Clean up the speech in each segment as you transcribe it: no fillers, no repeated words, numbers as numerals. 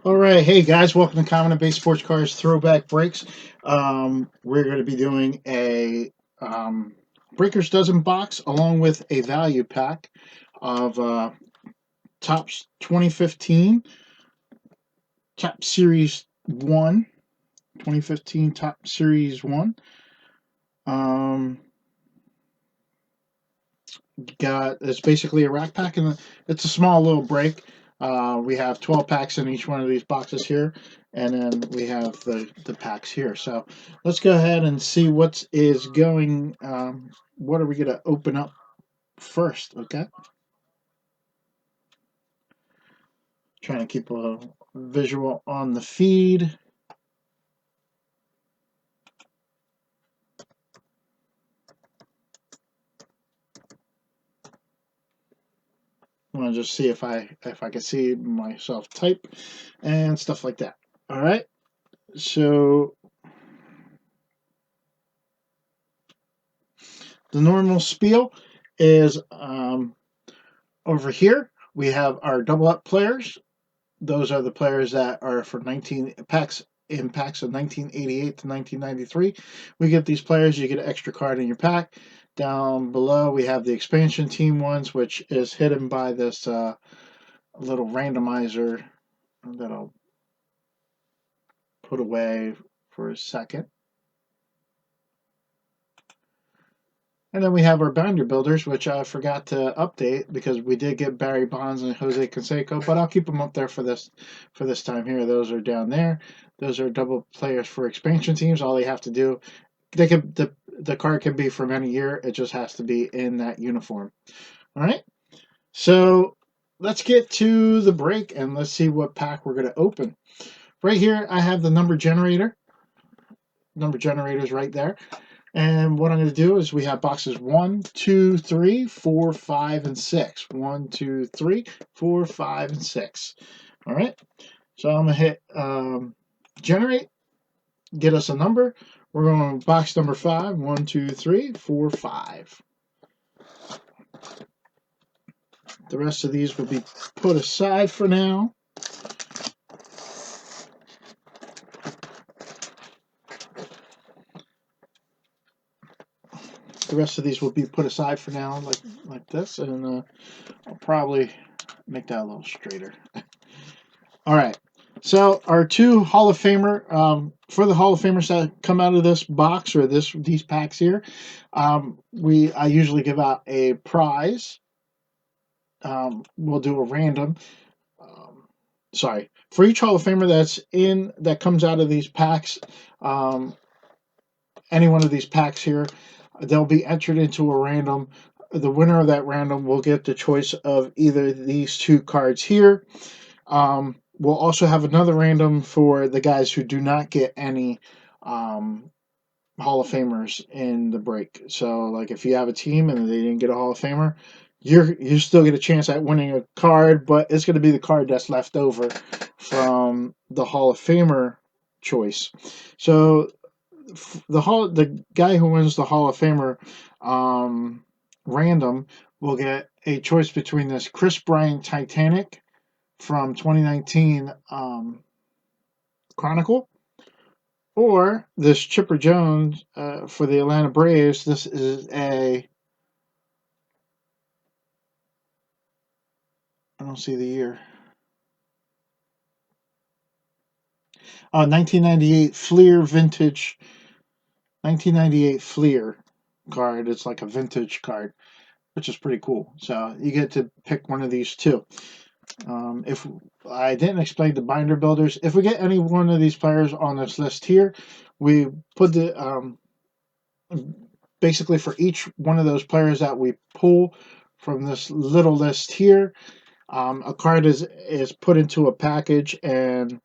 All right, hey guys, welcome to Common and Base Sports Cars Throwback Breaks. We're going to be doing a Breakers Dozen box along with a value pack of Topps 2015 Top Series 1, 2015 Top Series 1. Um, it's basically a rack pack, and it's a small little break. We have 12 packs in each one of these boxes here, and then we have the packs here. So let's go ahead and see what is going. What are we going to open up first? Okay, trying to keep a visual on the feed. I want to just see if I can see myself type and stuff like that. All right, so the normal spiel is over here. We have our double up players. Those are the players that are for 19 packs in packs of 1988 to 1993. We get these players, you get an extra card in your pack. Down below, we have the expansion team ones, which is hidden by this little randomizer that I'll put away for a second. And then we have our binder builders, which I forgot to update because we did get Barry Bonds and Jose Canseco, but I'll keep them up there for this time here. Those are down there. Those are double players for expansion teams. All they have to do, the card can be from any year. It just has to be in that uniform. All right. So let's get to the break and let's see what pack we're going to open. Right here, I have the number generator. Number generator's right there. And what I'm going to do is we have boxes 1, 2, 3, 4, 5, and 6. 1, 2, 3, 4, 5, and 6. All right. So I'm going to hit generate, get us a number. We're going to box number 5. 1, 2, 3, 4, 5. The rest of these will be put aside for now. The rest of these will be put aside for now, like this, and I'll probably make that a little straighter. All right. So our two Hall of Famer for the Hall of Famers that come out of this box or these packs here, I usually give out a prize. We'll do a random. Sorry, for each Hall of Famer that comes out of these packs, any one of these packs here, they'll be entered into a random. The winner of that random will get the choice of either these two cards here. We'll also have another random for the guys who do not get any Hall of Famers in the break. So, like, if you have a team and they didn't get a Hall of Famer, you still get a chance at winning a card, but it's going to be the card that's left over from the Hall of Famer choice. So, the guy who wins the Hall of Famer random will get a choice between this Chris Bryant Titanic from 2019 Chronicle, or this Chipper Jones for the Atlanta Braves. This is I don't see the year. 1998 Fleer Vintage. 1998 Fleer card. It's like a vintage card, which is pretty cool. So you get to pick one of these two. If I didn't explain the binder builders, if we get any one of these players on this list here, we put the basically for each one of those players that we pull from this little list here, a card is put into a package, and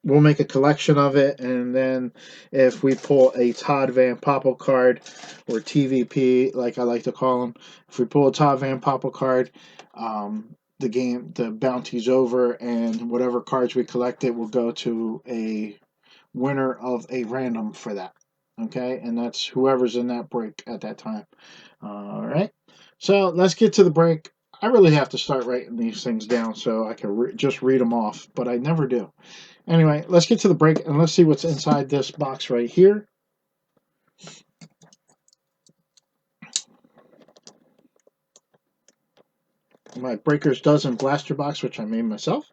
we'll make a collection of it. And then if we pull a Todd Van Poppel card, or TVP, like I like to call them, if we pull a Todd Van Poppel card, the bounty's over, and whatever cards we collected will go to a winner of a random for that. Okay, and that's whoever's in that break at that time. All right, so let's get to the break. I really have to start writing these things down so I can just read them off, but I never do. Anyway, let's get to the break and let's see what's inside this box right here. My Breakers Dozen blaster box, which I made myself.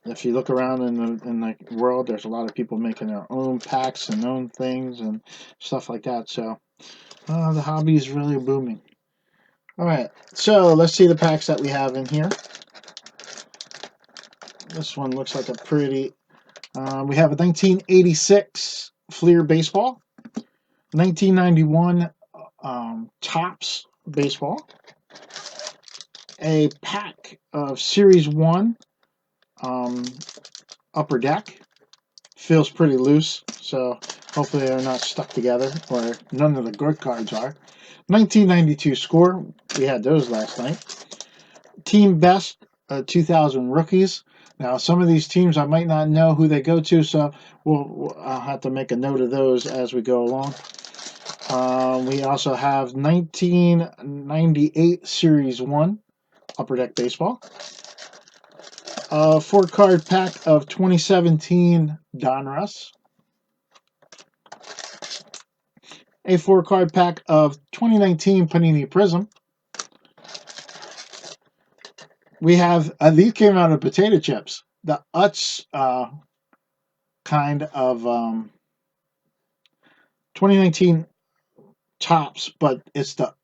If you look around in the world, there's a lot of people making their own packs and own things and stuff like that. So the hobby is really booming. All right, so let's see the packs that we have in here. This one looks like a pretty. We have a 1986 Fleer baseball, 1991 Topps baseball, a pack of Series 1 Upper Deck. Feels pretty loose, so hopefully they're not stuck together, or none of the good cards are. 1992 Score, we had those last night. Team Best 2000 Rookies. Now, some of these teams I might not know who they go to, so I'll have to make a note of those as we go along. We also have 1998 Series 1 Upper Deck Baseball. A 4-card pack of 2017 Donruss. A 4-card pack of 2019 Panini Prism. We have, these came out of potato chips. The Utz kind of 2019 Topps, but it's the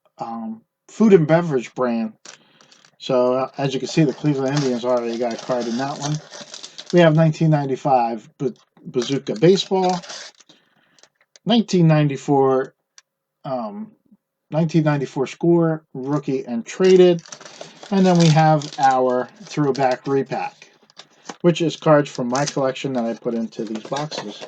food and beverage brand. So as you can see, the Cleveland Indians already got a card in that one. We have 1995 Bazooka Baseball, 1994 Score Rookie and Traded, and then we have our Throwback Repack, which is cards from my collection that I put into these boxes.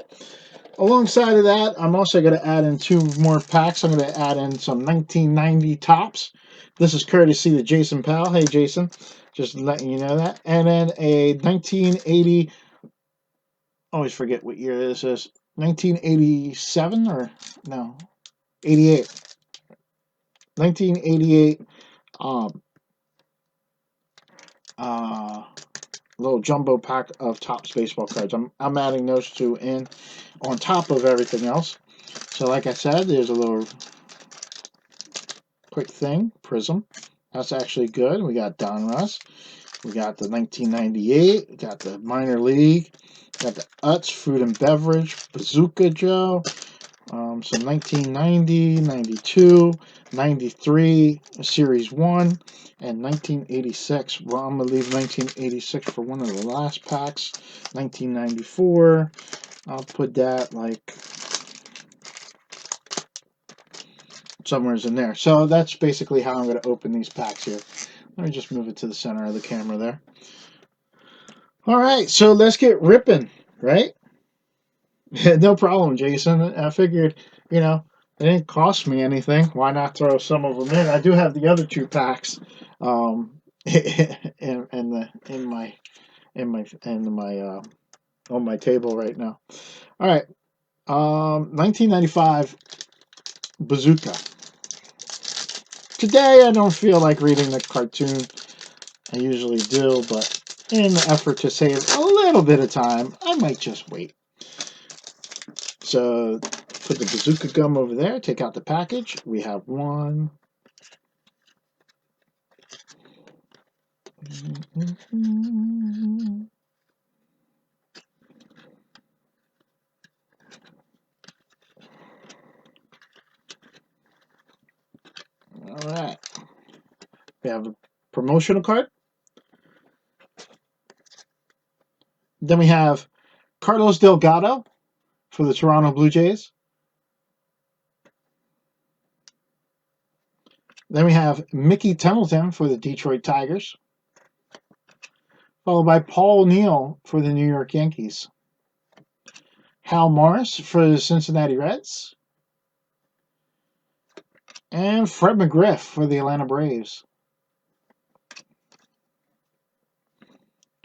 Alongside of that, I'm also going to add in 2 more packs. I'm going to add in some 1990 Topps. This is courtesy to Jason Powell. Hey, Jason, just letting you know that. And then a 1980, always forget what year this is, 1987 or no, 88. 1988 little jumbo pack of Topps baseball cards. I'm adding those 2 in on top of everything else. So like I said, there's a little quick thing, Prism. That's actually good. We got Donruss. We got the 1998. We got the minor league. Got the Utz Food and Beverage, Bazooka Joe. Some 1990, 92, 93 Series 1, and 1986. Well, I'm going to leave 1986 for one of the last packs. 1994. I'll put that like somewhere's in there. So that's basically how I'm going to open these packs here. Let me just move it to the center of the camera there. All right, so let's get ripping, right? No problem, Jason. I figured, it didn't cost me anything. Why not throw some of them in? I do have the other 2 packs on my table right now. All right, 1995 Bazooka. Today I don't feel like reading the cartoon. I usually do, but in the effort to save a little bit of time, I might just wait. So put the Bazooka gum over there, take out the package. We have 1. All right. We have a promotional card. Then we have Carlos Delgado for the Toronto Blue Jays. Then we have Mickey Templeton for the Detroit Tigers. Followed by Paul O'Neill for the New York Yankees. Hal Morris for the Cincinnati Reds. And Fred McGriff for the Atlanta Braves.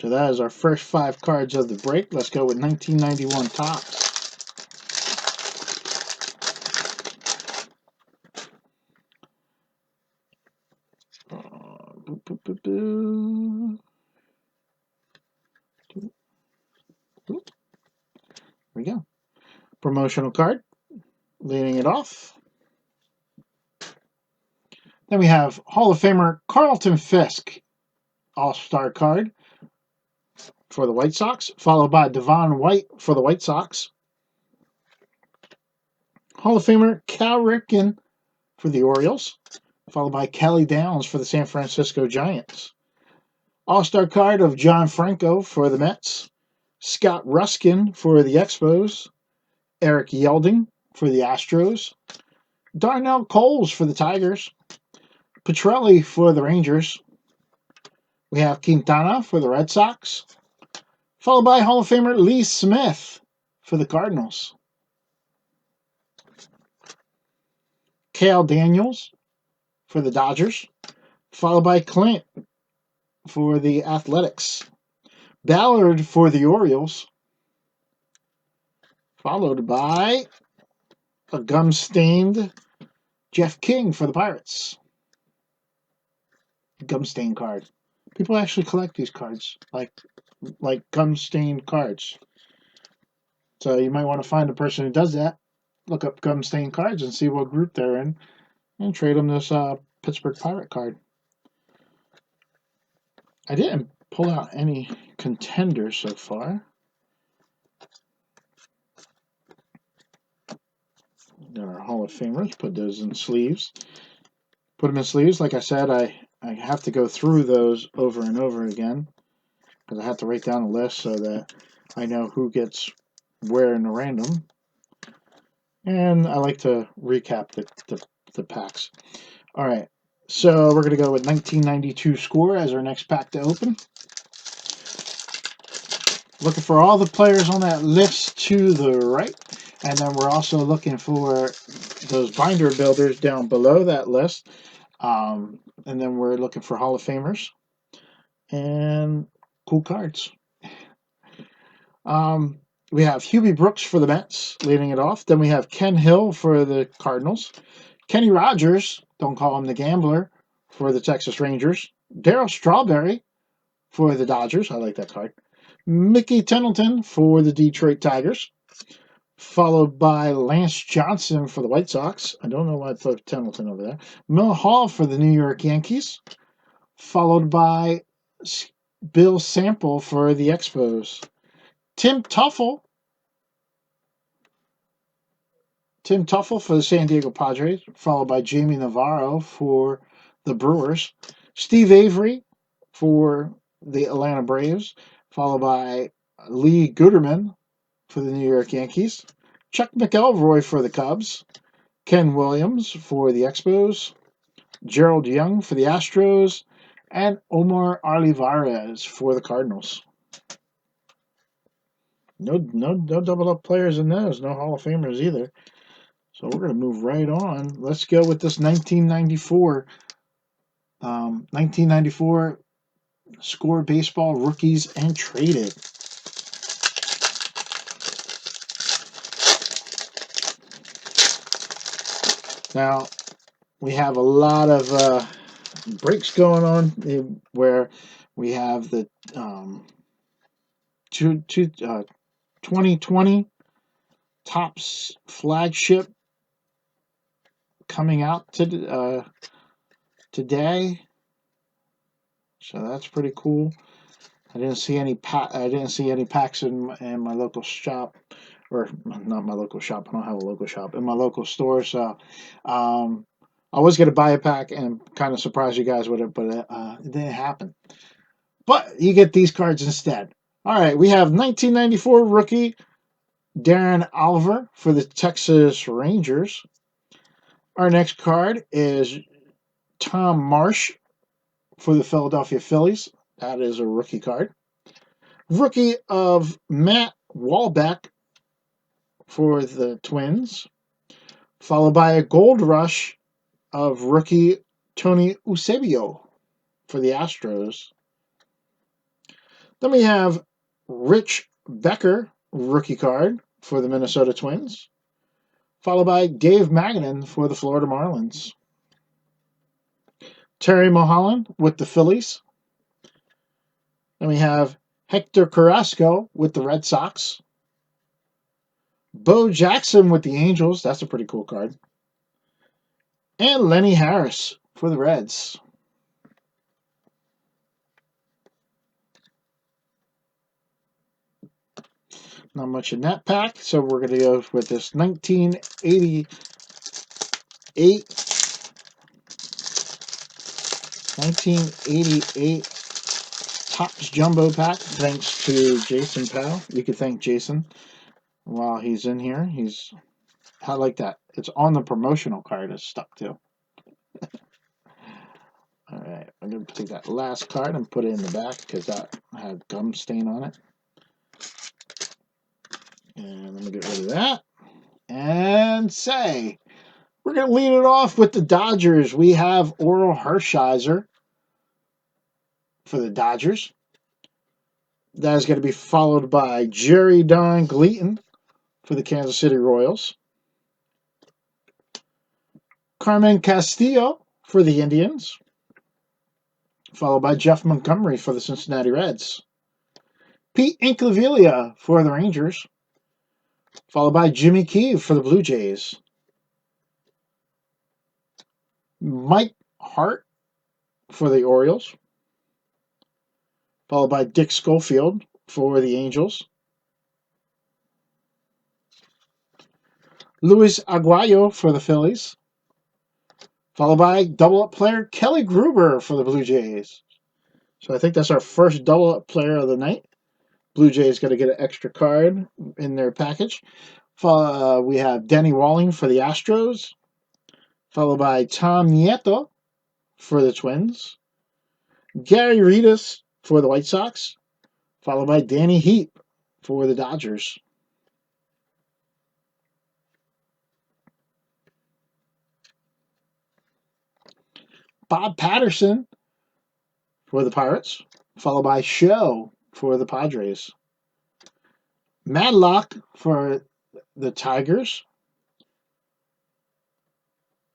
So that is our first 5 cards of the break. Let's go with 1991 Topps. we go. Promotional card, leading it off. Then we have Hall of Famer Carlton Fisk, All-Star card for the White Sox, followed by Devon White for the White Sox. Hall of Famer Cal Ripken for the Orioles, followed by Kelly Downs for the San Francisco Giants. All-Star card of John Franco for the Mets, Scott Ruskin for the Expos, Eric Yelding for the Astros, Darnell Coles for the Tigers, Petrelli for the Rangers. We have Quintana for the Red Sox, followed by Hall of Famer Lee Smith for the Cardinals. Cale Daniels for the Dodgers, followed by Clint for the Athletics. Ballard for the Orioles, followed by a gum-stained Jeff King for the Pirates. Gum-stained card. People actually collect these cards, like gum-stained cards. So you might want to find a person who does that. Look up gum-stained cards and see what group they're in, and trade them this Pittsburgh Pirate card. I didn't pull out any contenders so far. There are Hall of Famers. Put those in sleeves. Put them in sleeves. Like I said, I have to go through those over and over again because I have to write down a list so that I know who gets where in the random. And I like to recap the packs. All right, so we're going to go with 1992 score as our next pack to open. Looking for all the players on that list to the right. And then we're also looking for those binder builders down below that list. And then we're looking for Hall of Famers and cool cards. We have Hubie Brooks for the Mets leading it off. Then we have Ken Hill for the Cardinals. Kenny Rogers, don't call him the gambler, for the Texas Rangers. Darryl Strawberry for the Dodgers. I like that card. Mickey Tettleton for the Detroit Tigers, followed by Lance Johnson for the White Sox. I don't know why I put Tettleton over there. Mel Hall for the New York Yankees, followed by Bill Sample for the Expos. Tim Tuffle for the San Diego Padres, followed by Jamie Navarro for the Brewers. Steve Avery for the Atlanta Braves, followed by Lee Gooderman for the New York Yankees. Chuck McElroy for the Cubs. Ken Williams for the Expos. Gerald Young for the Astros. And Omar Olivares for the Cardinals. No double up players in those. No Hall of Famers either. So we're going to move right on. Let's go with this 1994. 1994 Score Baseball Rookies and Traded. Now, we have a lot of breaks going on where we have the 2020 Topps flagship coming out today, so that's pretty cool. I didn't see any packs in my local shop, or not my local shop. I don't have a local shop. In my local store, so I was gonna buy a pack and kind of surprise you guys with it, but it didn't happen. But you get these cards instead. All right, we have 1994 rookie Darren Oliver for the Texas Rangers. Our next card is Tom Marsh for the Philadelphia Phillies. That is a rookie card. Rookie of Matt Walbeck for the Twins, followed by a gold rush of rookie Tony Eusebio for the Astros. Then we have Rich Becker rookie card for the Minnesota Twins, followed by Dave Magadan for the Florida Marlins. Terry Mulholland with the Phillies. Then we have Hector Carrasco with the Red Sox. Bo Jackson with the Angels. That's a pretty cool card. And Lenny Harris for the Reds. Not much in that pack, so we're going to go with this 1988 Topps Jumbo pack. Thanks to Jason Powell. You could thank Jason while he's in here. I like that. It's on the promotional card. It's stuck too. All right, I'm going to take that last card and put it in the back because that had gum stain on it. And let me get rid of that. And say, we're going to lead it off with the Dodgers. We have Oral Hershiser for the Dodgers. That is going to be followed by Jerry Don Gleaton for the Kansas City Royals. Carmen Castillo for the Indians. Followed by Jeff Montgomery for the Cincinnati Reds. Pete Incaviglia for the Rangers. Followed by Jimmy Key for the Blue Jays. Mike Hart for the Orioles. Followed by Dick Schofield for the Angels. Luis Aguayo for the Phillies. Followed by double-up player Kelly Gruber for the Blue Jays. So I think that's our first double-up player of the night. Blue Jays going to get an extra card in their package. We have Denny Walling for the Astros. Followed by Tom Nieto for the Twins. Gary Redus for the White Sox. Followed by Danny Heap for the Dodgers. Bob Patterson for the Pirates. Followed by Show for the Padres. Madlock for the Tigers.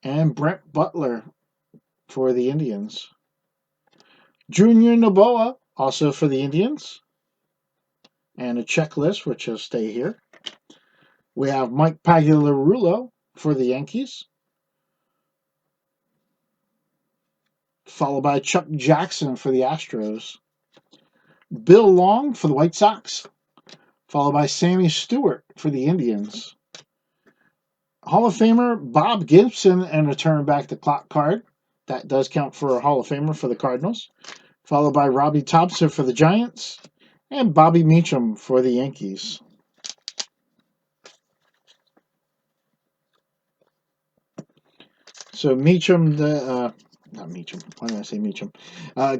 And Brent Butler for the Indians. Junior Noboa also for the Indians. And a checklist, which will stay here. We have Mike Pagliarulo for the Yankees. Followed by Chuck Jackson for the Astros. Bill Long for the White Sox. Followed by Sammy Stewart for the Indians. Hall of Famer Bob Gibson and a turn back the clock card. That does count for a Hall of Famer for the Cardinals. Followed by Robbie Thompson for the Giants. And Bobby Meacham for the Yankees. So Meacham, not Meacham, why did I say Meacham?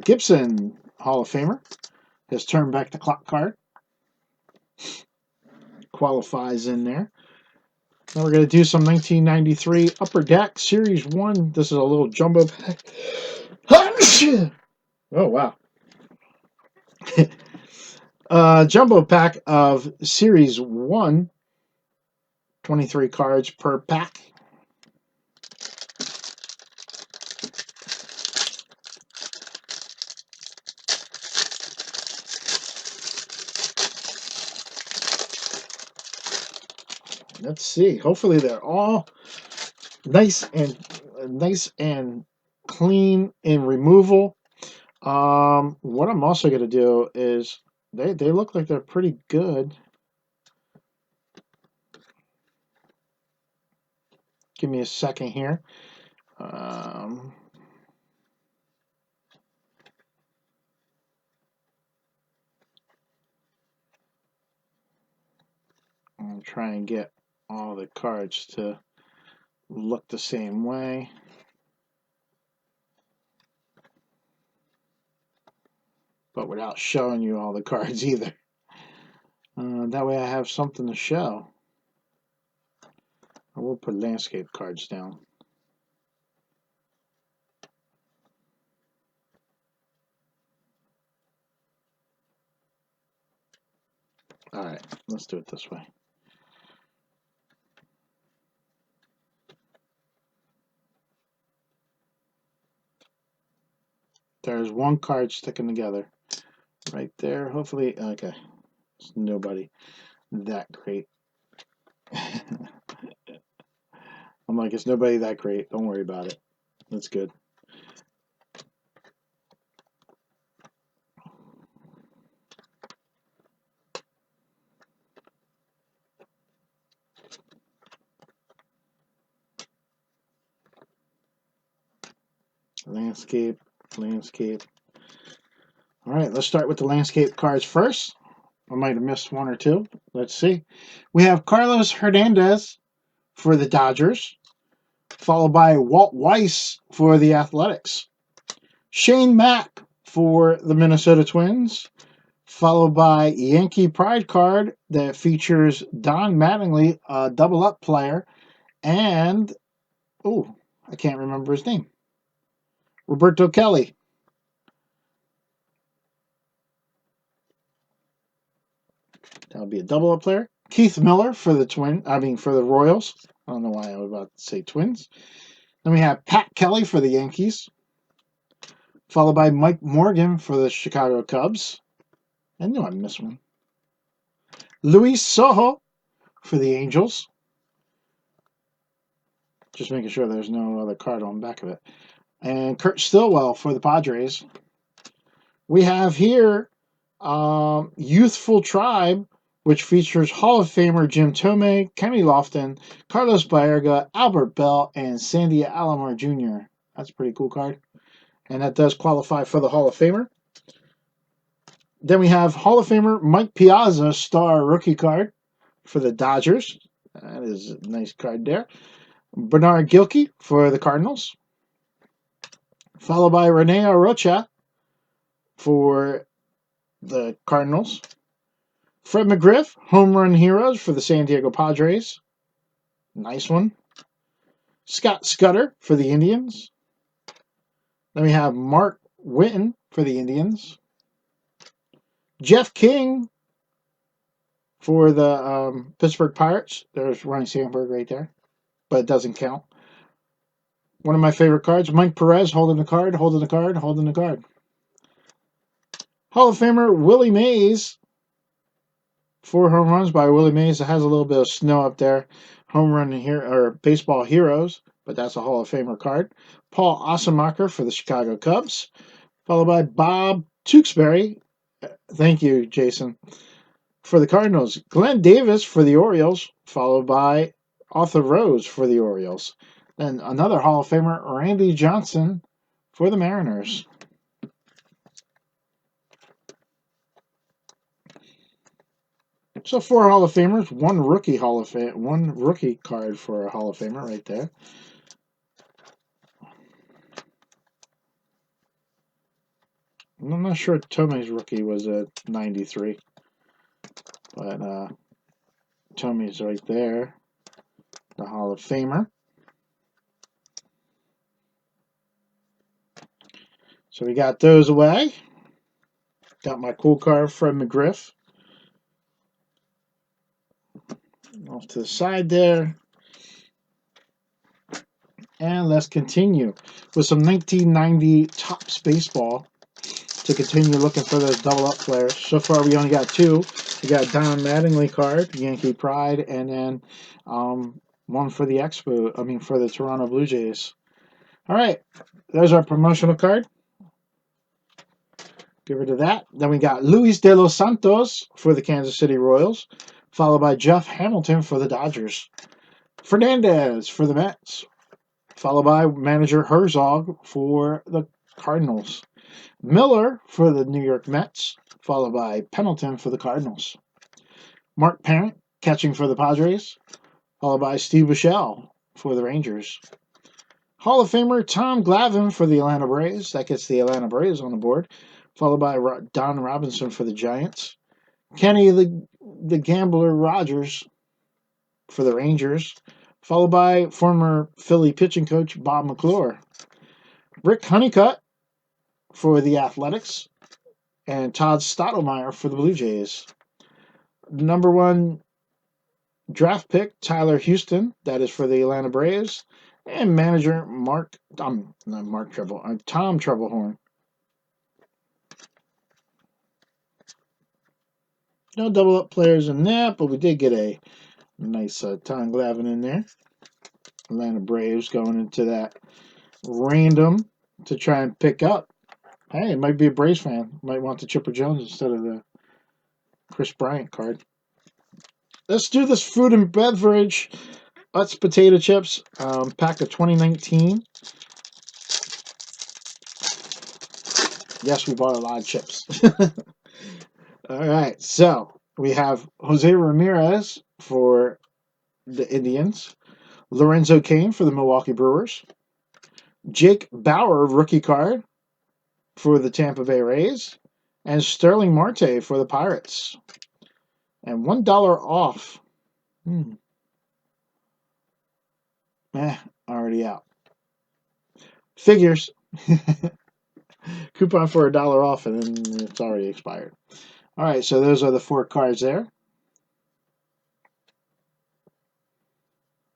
Gibson, Hall of Famer, has turned back the clock card. Qualifies in there. Now we're going to do some 1993 Upper Deck Series 1. This is a little jumbo pack. Oh, wow. Jumbo pack of Series 1. 23 cards per pack. Let's see. Hopefully they're all nice and clean in removal. What I'm also going to do is they look like they're pretty good. Give me a second here. I'm gonna try and get all the cards to look the same way. But without showing you all the cards either. That way I have something to show. I will put landscape cards down. Alright, let's do it this way. There's one card sticking together right there. Hopefully, okay. It's nobody that great. I'm like, it's nobody that great. Don't worry about it. That's good. Landscape, landscape. All right, let's start with the landscape cards first. I might have missed one or two. Let's see. We have Carlos Hernandez for the Dodgers, followed by Walt Weiss for the Athletics, Shane Mack for the Minnesota Twins, followed by Yankee Pride card that features Don Mattingly, a double up player, and, oh, I can't remember his name, Roberto Kelly. That would be a double up player. Keith Miller for the Royals. I don't know why I was about to say Twins. Then we have Pat Kelly for the Yankees, followed by Mike Morgan for the Chicago Cubs. I knew I missed one. Luis Sojo for the Angels. Just making sure there's no other card on the back of it. And Kurt Stillwell for the Padres. We have here Youthful Tribe, which features Hall of Famer Jim Thome, Kenny Lofton, Carlos Baerga, Albert Bell, and Sandy Alomar Jr. That's a pretty cool card. And that does qualify for the Hall of Famer. Then we have Hall of Famer Mike Piazza star rookie card for the Dodgers. That is a nice card there. Bernard Gilkey for the Cardinals, followed by Rene Arocha for the Cardinals. Fred McGriff, Home Run Heroes for the San Diego Padres. Nice one. Scott Scudder for the Indians. Then we have Mark Whiten for the Indians. Jeff King for the Pittsburgh Pirates. There's Ronnie Sandberg right there, but it doesn't count. One of my favorite cards, Mike Perez holding the card, holding the card, holding the card. Hall of Famer Willie Mays. 4 home runs by Willie Mays. It has a little bit of snow up there. Home run here or baseball heroes, but that's a Hall of Famer card. Paul Ossenmacher for the Chicago Cubs, followed by Bob Tewksbury. Thank you, Jason. For the Cardinals, Glenn Davis for the Orioles, followed by Arthur Rose for the Orioles. Then another Hall of Famer, Randy Johnson for the Mariners. So 4 Hall of Famers, one rookie card for a Hall of Famer right there. I'm not sure Tome's rookie was a 93, but Tome's right there, the Hall of Famer. So we got those away. Got my cool card, Fred McGriff. Off to the side there. And let's continue with some 1990 Topps baseball to continue looking for those double-up players. So far, we only got 2. We got Don Mattingly card, Yankee Pride, and then one for the for the Toronto Blue Jays. All right, there's our promotional card. Get rid of that. Then we got Luis de los Santos for the Kansas City Royals, followed by Jeff Hamilton for the Dodgers. Fernandez for the Mets, followed by manager Herzog for the Cardinals. Miller for the New York Mets, followed by Pendleton for the Cardinals. Mark Parent catching for the Padres, followed by Steve Buechele for the Rangers. Hall of Famer Tom Glavine for the Atlanta Braves. That gets the Atlanta Braves on the board, followed by Don Robinson for the Giants. Kenny the Gambler Rogers for the Rangers, followed by former Philly pitching coach Bob McClure. Rick Honeycutt for the Athletics, and Todd Stottlemyre for the Blue Jays. Number 1 draft pick, Tyler Houston, that is for the Atlanta Braves, and manager Tom Trebelhorn No double up players in that, but we did get a nice Tom Glavine in there. Atlanta Braves going into that random to try and pick up. Hey, it might be a Braves fan. Might want the Chipper Jones instead of the Chris Bryant card. Let's do this food and beverage. Utz potato chips, pack of 2019. Yes, we bought a lot of chips. All right, so we have Jose Ramirez for the Indians, Lorenzo Cain for the Milwaukee Brewers, Jake Bauer rookie card for the Tampa Bay Rays, and Sterling Marte for the Pirates. And $1 off. Already out. Figures. Coupon for $1 off, and then it's already expired. All right, so those are the 4 cards there.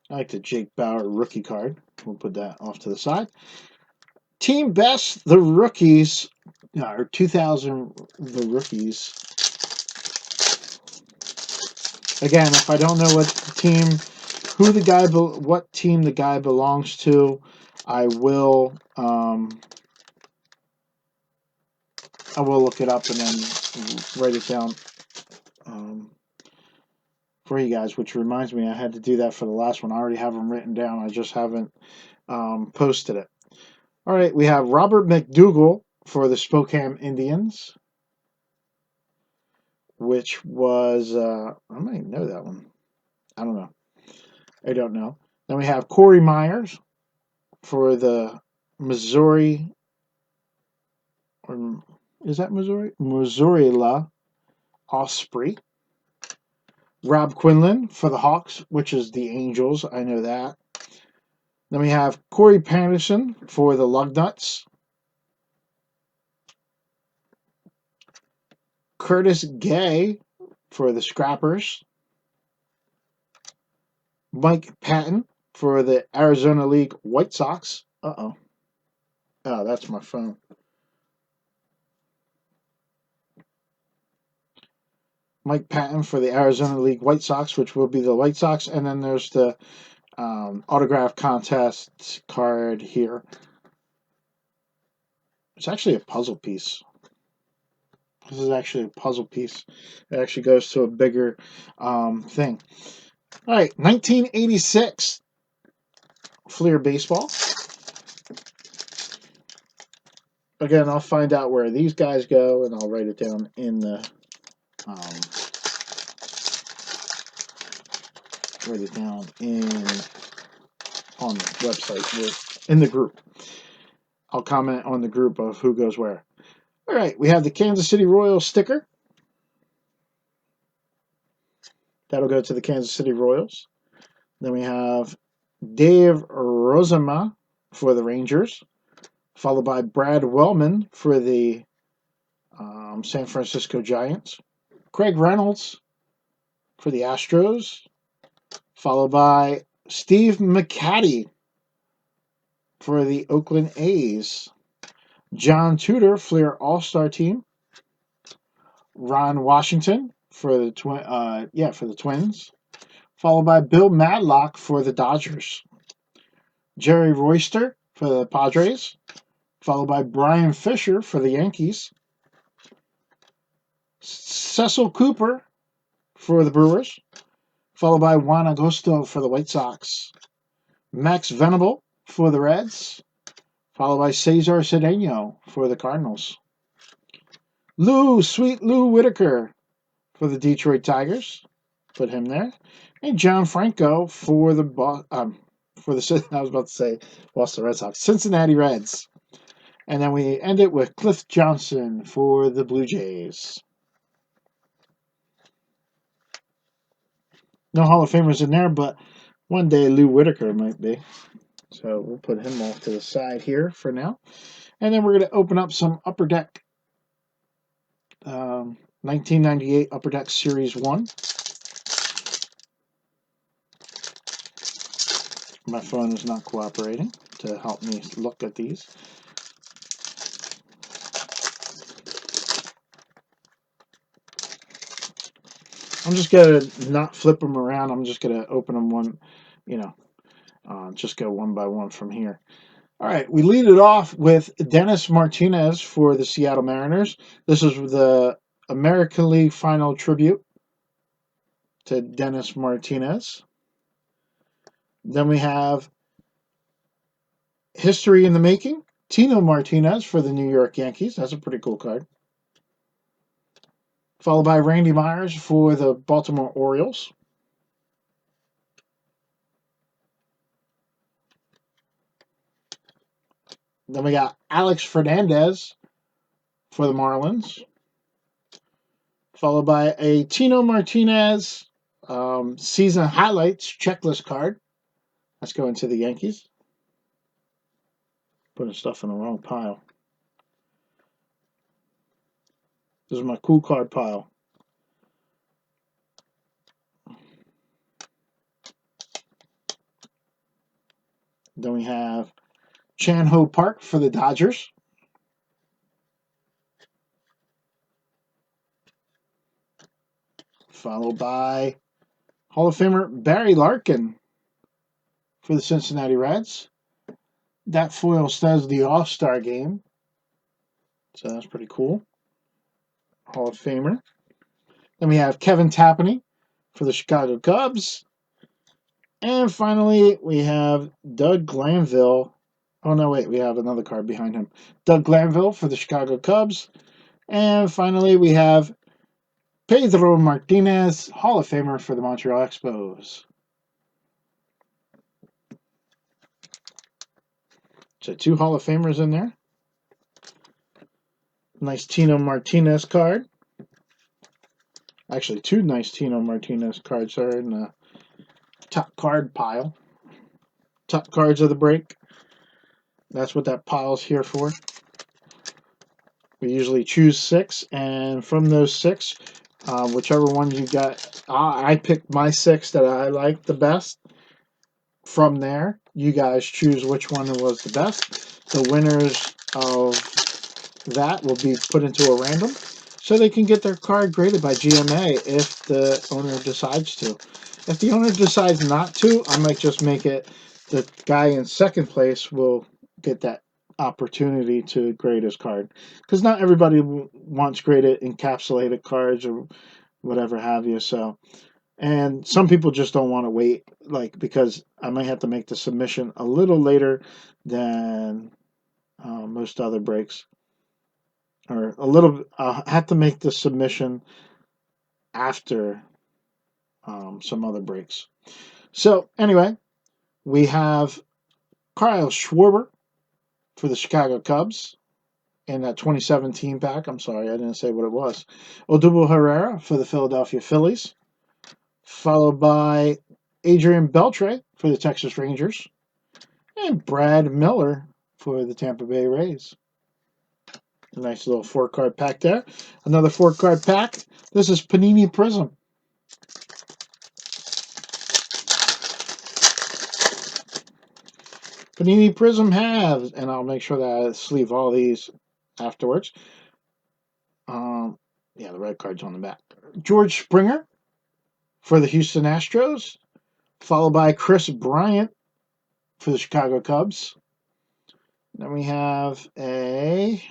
I like the Jake Bauer rookie card. We'll put that off to the side. Team best, the rookies, or 2000, the rookies. Again, if I don't know what team, what team the guy belongs to, I will look it up and then write it down for you guys. Which reminds me, I had to do that for the last one. I already have them written down. I just haven't posted it. All right, we have Robert McDougall for the Spokane Indians, which was I might know that one. I don't know. I don't know. Then we have Corey Myers for the Missouri, or is that Missouri? Missouri-La Osprey. Rob Quinlan for the Hawks, which is the Angels. I know that. Then we have Corey Patterson for the Lugnuts. Curtis Gay for the Scrappers. Mike Patton for the Arizona League White Sox. Uh-oh. Oh, that's my phone. Mike Patton for the Arizona League White Sox, which will be the White Sox. And then there's the autograph contest card here. It's actually a puzzle piece. This is actually a puzzle piece. It actually goes to a bigger thing. All right, 1986 Fleer Baseball. Again, I'll find out where these guys go, and I'll write it down in the on the website in the group. I'll comment on the group of who goes where. All right, we have the Kansas City Royals sticker. That'll go to the Kansas City Royals. Then we have Dave Rozema for the Rangers, followed by Brad Wellman for the San Francisco Giants. Craig Reynolds for the Astros, followed by Steve McCatty for the Oakland A's. John Tudor, Fleer All-Star Team. Ron Washington for the Twins, followed by Bill Madlock for the Dodgers. Jerry Royster for the Padres, followed by Brian Fisher for the Yankees. Cecil Cooper for the Brewers, followed by Juan Agosto for the White Sox. Max Venable for the Reds, followed by Cesar Cedeno for the Cardinals. Sweet Lou Whitaker for the Detroit Tigers. Put him there. And John Franco for the Boston Red Sox, Cincinnati Reds. And then we end it with Cliff Johnson for the Blue Jays. No Hall of Famers in there, but one day Lou Whitaker might be. So we'll put him off to the side here for now. And then we're going to open up some Upper Deck 1998 Upper Deck Series 1. My phone is not cooperating to help me look at these. I'm just going to not flip them around. I'm just going to open them one, you know, just go one by one from here. All right, we lead it off with Dennis Martinez for the Seattle Mariners. This is the American League Final tribute to Dennis Martinez. Then we have History in the Making, Tino Martinez for the New York Yankees. That's a pretty cool card. Followed by Randy Myers for the Baltimore Orioles. Then we got Alex Fernandez for the Marlins. Followed by a Tino Martinez season highlights checklist card. Let's go into the Yankees. Putting stuff in the wrong pile. This is my cool card pile. Then we have Chan-Ho Park for the Dodgers. Followed by Hall of Famer Barry Larkin for the Cincinnati Reds. That foil says the All-Star Game. So that's pretty cool. Hall of Famer. Then we have Kevin Tapani for the Chicago Cubs. And finally, we have Doug Glanville. Oh, no, wait, we have another card behind him. Doug Glanville for the Chicago Cubs. And finally, we have Pedro Martinez, Hall of Famer for the Montreal Expos. So 2 Hall of Famers in there. Nice Tino Martinez card. Actually, 2 nice Tino Martinez cards are in the top card pile. Top cards of the break. That's what that pile's here for. We usually choose 6, and from those 6, whichever one you got, I picked my 6 that I liked the best. From there, you guys choose which one was the best. The winners of that will be put into a random, so they can get their card graded by GMA if the owner decides to. If the owner decides not to, I might just make it the guy in second place will get that opportunity to grade his card, because not everybody wants graded encapsulated cards or whatever have you. So, and some people just don't want to wait, like, because I might have to make the submission a little later than most other breaks, or a little. I have to make the submission after some other breaks. So anyway, we have Kyle Schwarber for the Chicago Cubs in that 2017 pack. I'm sorry, I didn't say what it was. Odubel Herrera for the Philadelphia Phillies, followed by Adrian Beltre for the Texas Rangers, and Brad Miller for the Tampa Bay Rays. A nice little 4-card pack there. Another 4-card pack. This is Panini Prism. Panini Prism has, and I'll make sure that I sleeve all these afterwards. Yeah, the red card's on the back. George Springer for the Houston Astros, followed by Chris Bryant for the Chicago Cubs. Then we have a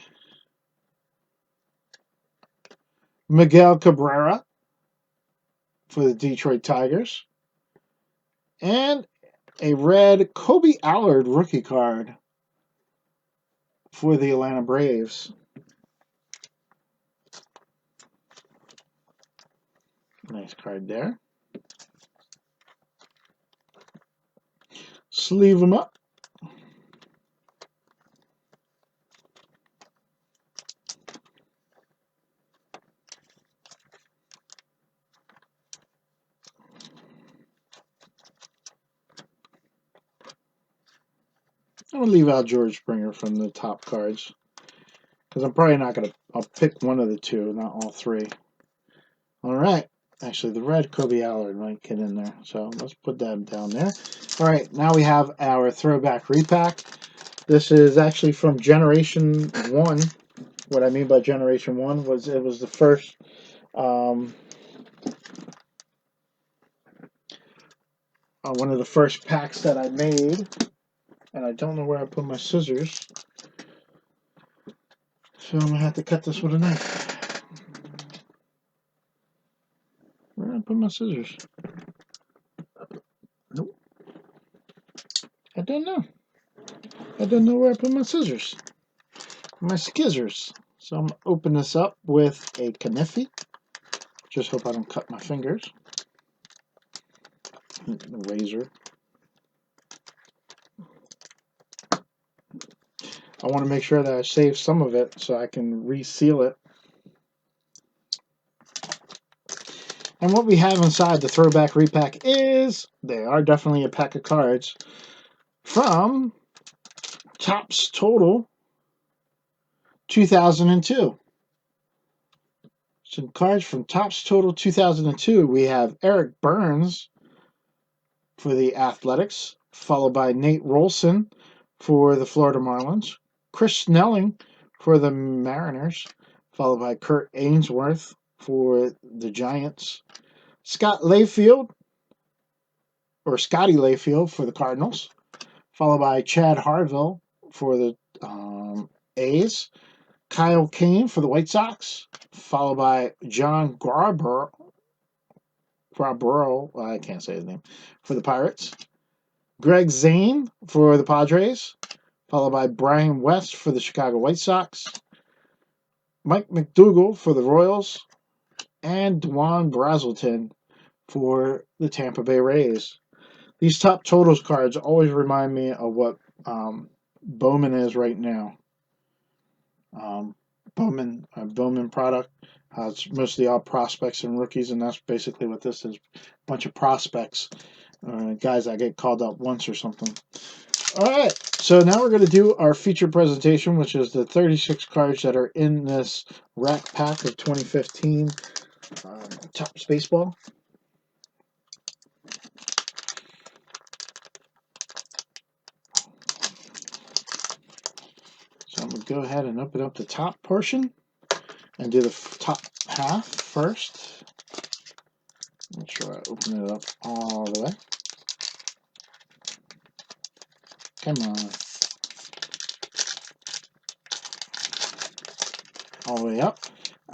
Miguel Cabrera for the Detroit Tigers, and a red Kobe Allard rookie card for the Atlanta Braves. Nice card there. Sleeve them up. I'm going to leave out George Springer from the top cards, because I'm probably not going to, I'll pick one of the 2, not all 3. All right. Actually, the red Kobe Allard might get in there, so let's put that down there. All right, now we have our throwback repack. This is actually from Generation 1. What I mean by Generation 1 was it was the first one of the first packs that I made, and I don't know where I put my scissors, so I'm gonna have to cut this with a knife. Where did I put my scissors? Nope. I don't know. I don't know where I put my scissors. My skizzers. So I'm gonna open this up with a knife. Just hope I don't cut my fingers. The razor. I want to make sure that I save some of it so I can reseal it. And what we have inside the Throwback Repack is, they are definitely a pack of cards from Topps Total 2002. Some cards from Topps Total 2002. We have Eric Burns for the Athletics, followed by Nate Rolson for the Florida Marlins, Chris Snelling for the Mariners, followed by Kurt Ainsworth for the Giants, Scotty Layfield for the Cardinals, followed by Chad Harville for the A's, Kyle Kane for the White Sox, followed by John Grabero, I can't say his name, for the Pirates, Greg Zane for the Padres, followed by Brian West for the Chicago White Sox, Mike McDougal for the Royals, and Dwan Brazelton for the Tampa Bay Rays. These top totals cards always remind me of what Bowman is right now. Bowman product. It's mostly all prospects and rookies, and that's basically what this is. A bunch of prospects, guys that get called up once or something. All right, so now we're going to do our feature presentation, which is the 36 cards that are in this rack pack of 2015 Topps Baseball. So I'm going to go ahead and open up the top portion and do the top half first. Make sure I open it up all the way. Come on. All the way up.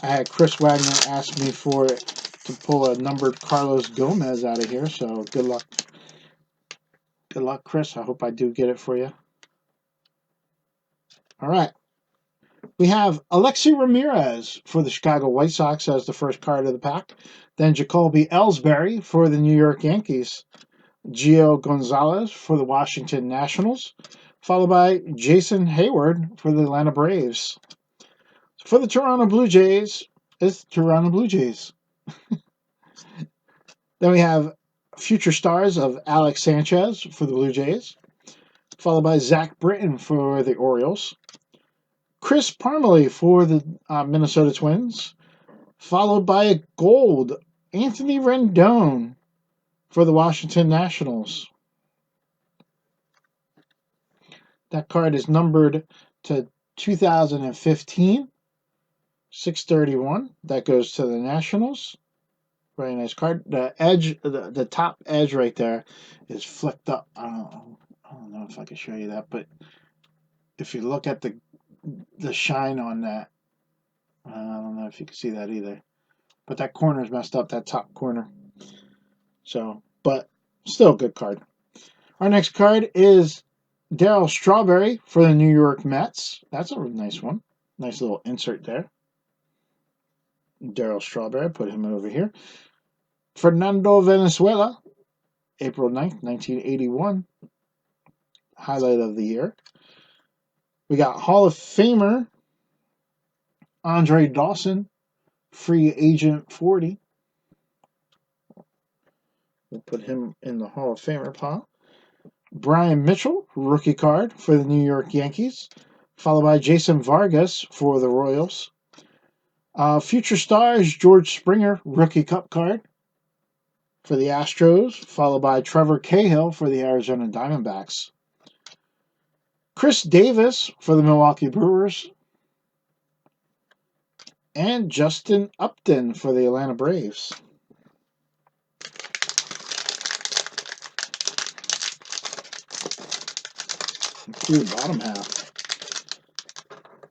I had Chris Wagner ask me to pull a numbered Carlos Gomez out of here, so good luck. Good luck, Chris. I hope I do get it for you. All right. We have Alexi Ramirez for the Chicago White Sox as the first card of the pack. Then Jacoby Ellsbury for the New York Yankees. Gio Gonzalez for the Washington Nationals. Followed by Jason Hayward for the Atlanta Braves. For the Toronto Blue Jays, it's Toronto Blue Jays. Then we have future stars of Alex Sanchez for the Blue Jays. Followed by Zach Britton for the Orioles. Chris Parmalee for the Minnesota Twins, followed by a gold Anthony Rendon for the Washington Nationals. That card is numbered to 2015, 631. That goes to the Nationals. Very nice card. The edge, the top edge right there is flicked up. I don't know if I can show you that, but if you look at the shine on that, I don't know if you can see that either. But that corner is messed up, that top corner. So, but still a good card. Our next card is Darryl Strawberry for the New York Mets. That's a nice one. Nice little insert there. Darryl Strawberry, put him over here. Fernando Venezuela, April 9th, 1981. Highlight of the year. We got Hall of Famer Andre Dawson, free agent 40. We'll put him in the Hall of Famer pile. Brian Mitchell, rookie card for the New York Yankees, followed by Jason Vargas for the Royals. Future stars, George Springer, rookie cup card for the Astros, followed by Trevor Cahill for the Arizona Diamondbacks. Chris Davis for the Milwaukee Brewers. And Justin Upton for the Atlanta Braves. to the bottom half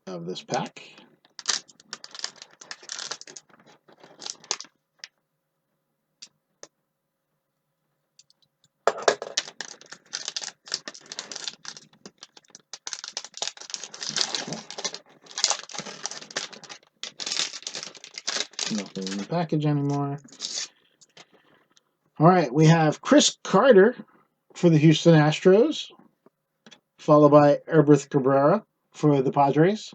of this pack. Nothing in the package anymore. All right, we have Chris Carter for the Houston Astros, followed by Herbert Cabrera for the Padres.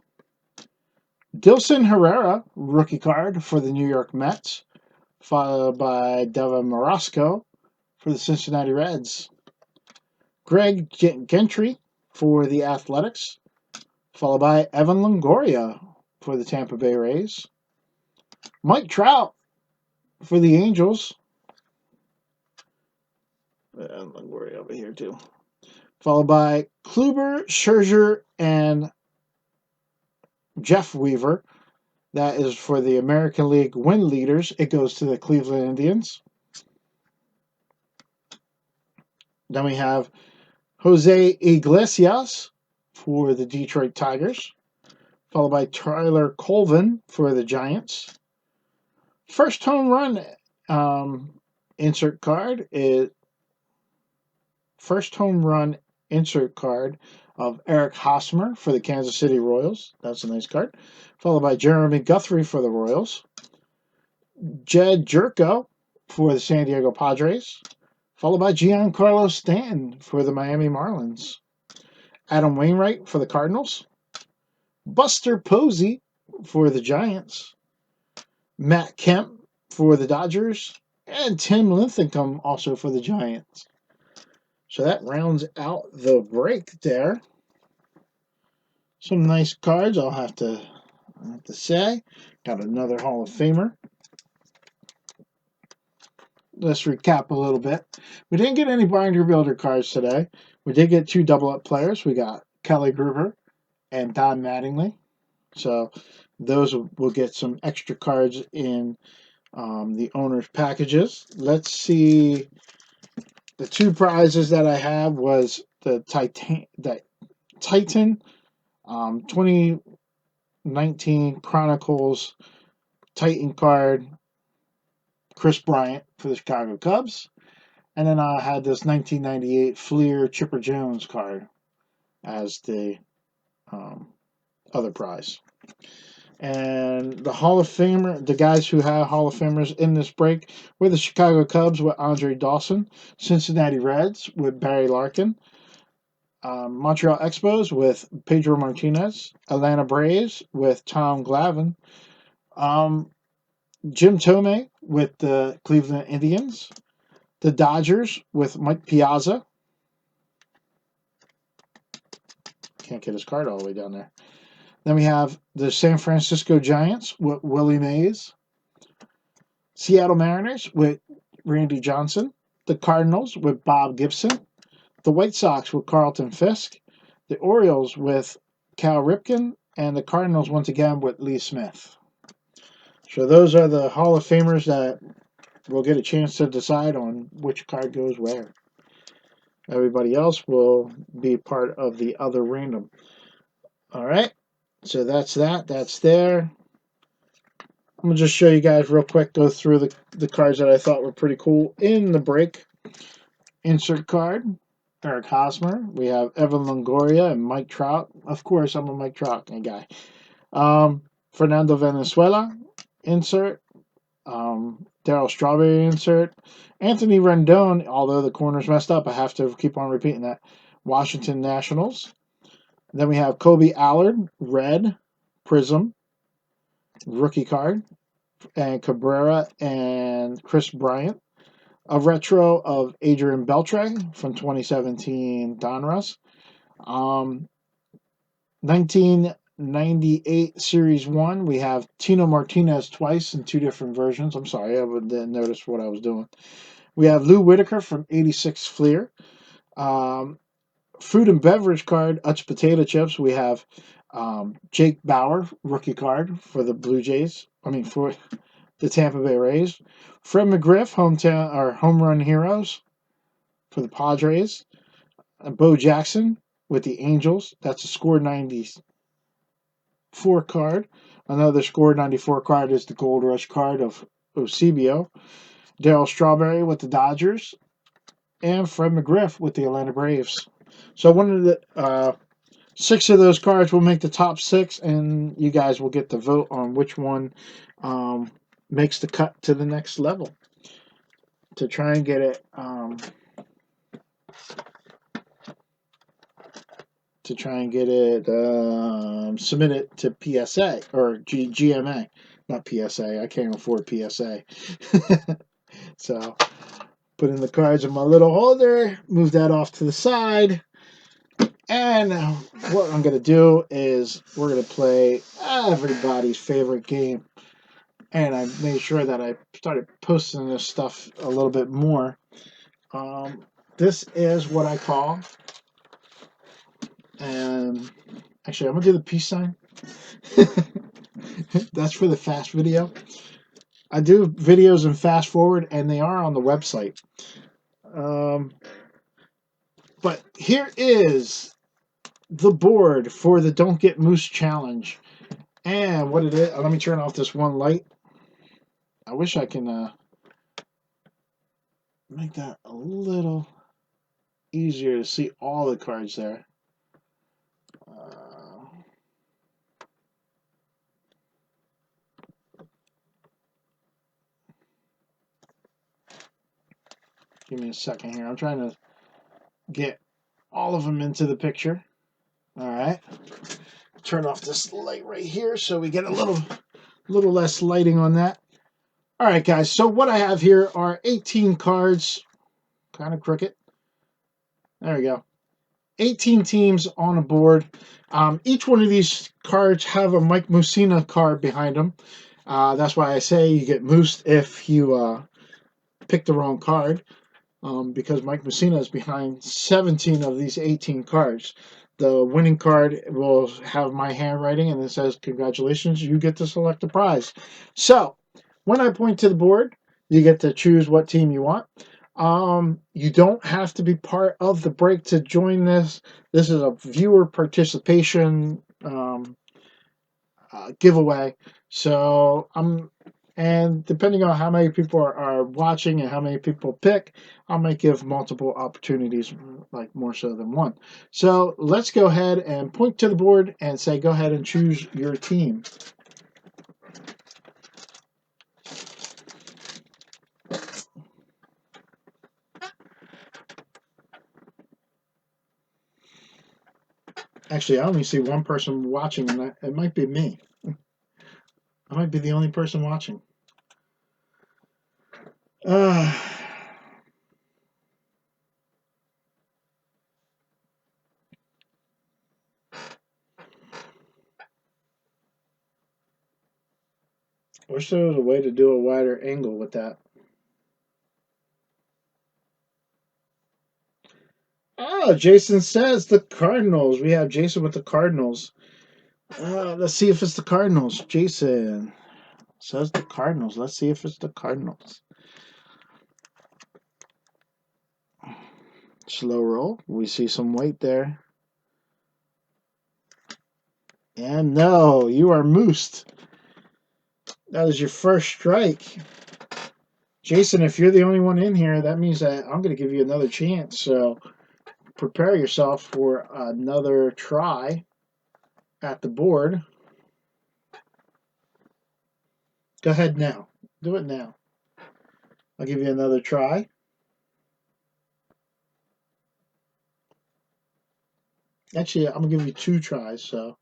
Dilson Herrera, rookie card for the New York Mets, followed by Devin Marasco for the Cincinnati Reds. Greg Gentry for the Athletics, followed by Evan Longoria for the Tampa Bay Rays. Mike Trout for the Angels. And Longoria over here too. Followed by Kluber, Scherzer, and Jeff Weaver. That is for the American League win leaders. It goes to the Cleveland Indians. Then we have Jose Iglesias for the Detroit Tigers, followed by Tyler Colvin for the Giants. First home run insert card is first home run insert card of Eric Hosmer for the Kansas City Royals. That's a nice card. Followed by Jeremy Guthrie for the Royals. Jed Jerko for the San Diego Padres. Followed by Giancarlo Stanton for the Miami Marlins. Adam Wainwright for the Cardinals. Buster Posey for the Giants. Matt Kemp for the Dodgers. And Tim Linthicum also for the Giants. So that rounds out the break there. Some nice cards, I'll have to say. Got another Hall of Famer. Let's recap a little bit. We didn't get any binder builder cards today. We did get 2 double-up players. We got Kelly Gruber and Don Mattingly. So those will get some extra cards in the owner's packages. Let's see. The 2 prizes that I have was the Titan 2019 Chronicles Titan card, Chris Bryant for the Chicago Cubs. And then I had this 1998 Fleer Chipper Jones card as the other prize. And the Hall of Famer, the guys who had Hall of Famers in this break were the Chicago Cubs with Andre Dawson, Cincinnati Reds with Barry Larkin, Montreal Expos with Pedro Martinez, Atlanta Braves with Tom Glavine, Jim Thome with the Cleveland Indians, the Dodgers with Mike Piazza. Can't get his card all the way down there. Then we have the San Francisco Giants with Willie Mays, Seattle Mariners with Randy Johnson, the Cardinals with Bob Gibson, the White Sox with Carlton Fisk, the Orioles with Cal Ripken, and the Cardinals once again with Lee Smith. So those are the Hall of Famers that we'll get a chance to decide on which card goes where. Everybody else will be part of the other random. All right, so that's that. That's there. I'm going to just show you guys real quick, go through the cards that I thought were pretty cool in the break. Insert card, Eric Hosmer. We have Evan Longoria and Mike Trout. Of course, I'm a Mike Trout guy. Fernando Valenzuela, insert. Darryl Strawberry, insert. Anthony Rendon, although the corner's messed up, I have to keep on repeating that. Washington Nationals. Then we have Kobe Allard, red, Prism, rookie card. And Cabrera and Chris Bryant. A retro of Adrian Beltre from 2017 Donruss. 1998 Series 1, we have Tino Martinez twice in 2 different versions. I'm sorry, I didn't notice what I was doing. We have Lou Whitaker from 86 Fleer. Food and beverage card, Utz Potato Chips. We have Jake Bauer, rookie card for the Blue Jays. For the Tampa Bay Rays. Fred McGriff, home run heroes for the Padres. Bo Jackson with the Angels. That's a score 94 card. Another score 94 card is the Gold Rush card of Eusebio. Darryl Strawberry with the Dodgers. And Fred McGriff with the Atlanta Braves. So one of the 6 of those cards will make the top 6, and you guys will get to vote on which one makes the cut to the next level to try and get it submitted to PSA or GMA, not PSA. I can't afford PSA. So put in the cards in my little holder, move that off to the side. And what I'm going to do is we're going to play everybody's favorite game. And I made sure that I started posting this stuff a little bit more. This is what I call, and actually I'm going to do the peace sign. That's for the fast video. I do videos in fast forward, and they are on the website. But here is the board for the Don't Get Moose Challenge. And what it is, let me turn off this one light. I wish I can make that a little easier to see all the cards there. Give me a second here. I'm trying to get all of them into the picture. All right. Turn off this light right here so we get a little less lighting on that. All right, guys. So what I have here are 18 cards. Kind of crooked. There we go. 18 teams on a board. Each one of these cards have a Mike Mussina card behind them. That's why I say you get moosed if you pick the wrong card. Because Mike Mussina is behind 17 of these 18 cards. The winning card will have my handwriting, and it says, "Congratulations, you get to select a prize." So, when I point to the board, you get to choose what team you want. You don't have to be part of the break to join this. This is a viewer participation giveaway. So, and depending on how many people are watching and how many people pick, I might give multiple opportunities, like more so than one. So let's go ahead and point to the board and say, go ahead and choose your team. Actually, I only see one person watching, and it might be me. I might be the only person watching. Wish there was a way to do a wider angle with that. Oh, Jason says the Cardinals. We have Jason with the Cardinals. Let's see if it's the Cardinals. Jason says the Cardinals. Let's see if it's the Cardinals. Slow roll. We see some weight there. And no, you are moosed. That is your first strike. Jason, if you're the only one in here, that means that I'm going to give you another chance. So prepare yourself for another try at the board. Go ahead now. Do it now. I'll give you another try. Actually, I'm going to give you 2 tries, so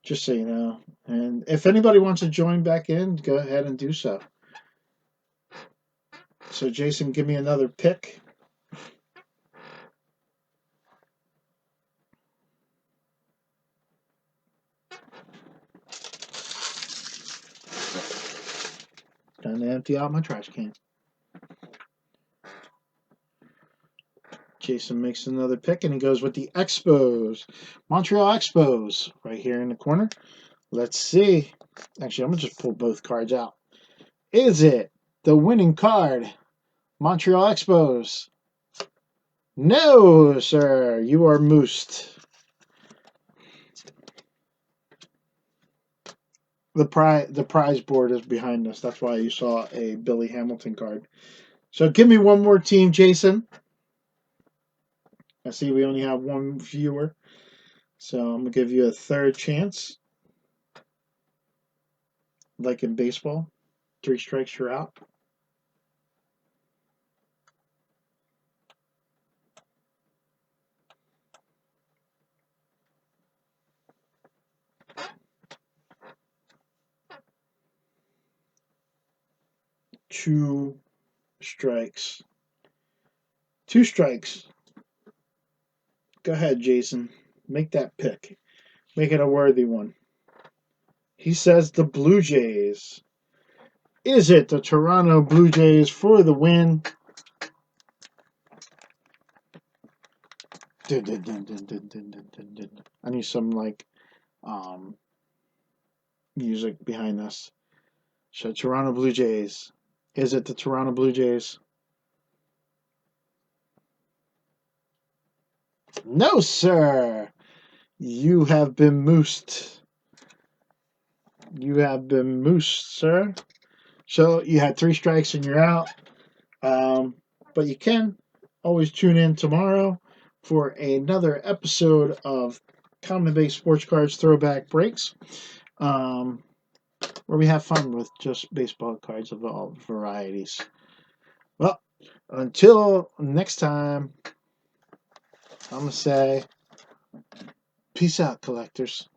just so you know. And if anybody wants to join back in, go ahead and do so. So, Jason, give me another pick. Time to empty out my trash can. Jason makes another pick, and he goes with the Expos. Montreal Expos, right here in the corner. Let's see. Actually, I'm going to just pull both cards out. Is it the winning card, Montreal Expos? No, sir. You are moosed. The prize board is behind us. That's why you saw a Billy Hamilton card. So give me one more team, Jason. I see we only have one viewer, so I'm gonna give you a third chance. Like in baseball, 3 strikes, you're out. Two strikes. 2 strikes. Go ahead, Jason. Make that pick. Make it a worthy one. He says the Blue Jays. Is it the Toronto Blue Jays for the win? I need some music behind us. So Toronto Blue Jays. Is it the Toronto Blue Jays? No, sir. You have been moosed. You have been moosed, sir. So you had 3 strikes and you're out. But you can always tune in tomorrow for another episode of Common Base Sports Cards Throwback Breaks, where we have fun with just baseball cards of all varieties. Well, until next time, I'm going to say peace out, collectors.